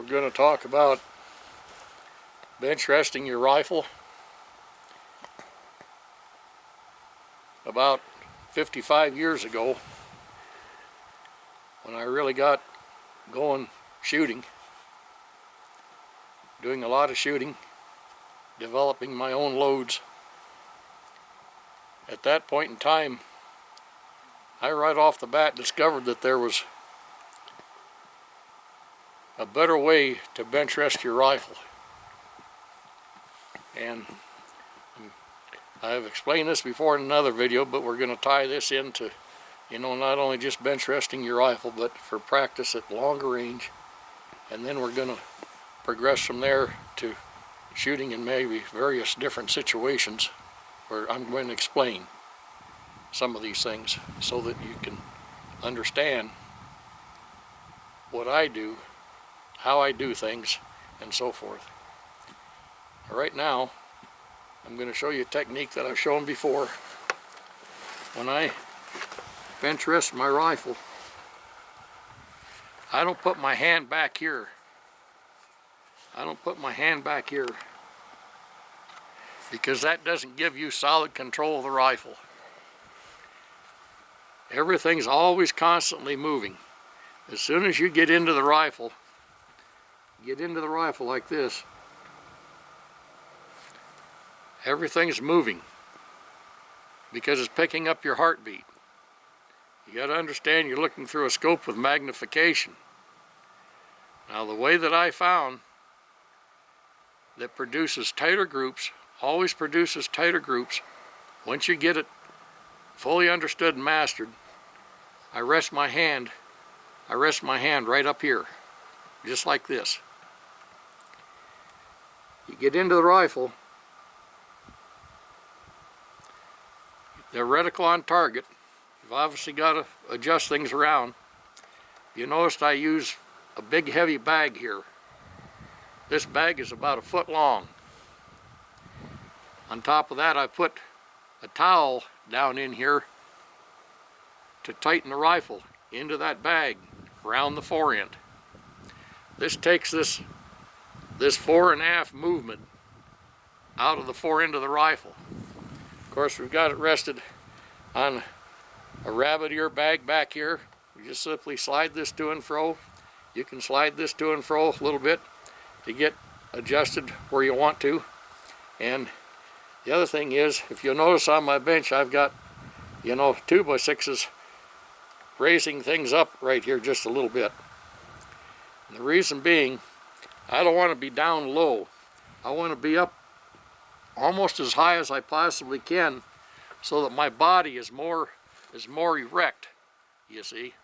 We're going to talk about bench resting your rifle. About 55 years ago, when I really got going shooting, doing a lot of shooting, developing my own loads. At that point in time, I right off the bat discovered that there was a better way to bench rest your rifle. And I've explained this before in another video, but we're going to tie this into, not only just bench resting your rifle, but for practice at longer range. And then we're going to progress from there to shooting in maybe various different situations where I'm going to explain some of these things so that you can understand what I do, how I do things, and so forth. Right now, I'm going to show you a technique that I've shown before. When I bench rest my rifle, I don't put my hand back here. I don't put my hand back here because that doesn't give you solid control of the rifle. Everything's always constantly moving. As soon as you get into the rifle like this, everything's moving because it's picking up your heartbeat. You got to understand you're looking through a scope with magnification. Now, the way that I found that produces tighter groups, always produces tighter groups, once you get it fully understood and mastered, I rest my hand right up here, just like this. You get into the rifle, the reticle on target. You've obviously got to adjust things around. You noticed I use a big heavy bag here. This bag is about a foot long. On top of that, I put a towel down in here to tighten the rifle into that bag around the forend. This takes this fore and aft movement out of the forend of the rifle. Of course, we've got it rested on a rabbit ear bag back here. We just simply slide this to and fro. You can slide this to and fro a little bit to get adjusted where you want to. And the other thing is, if you'll notice on my bench, I've got 2x6s raising things up right here just a little bit. And the reason being, I don't want to be down low. I want to be up almost as high as I possibly can so that my body is more erect, you see.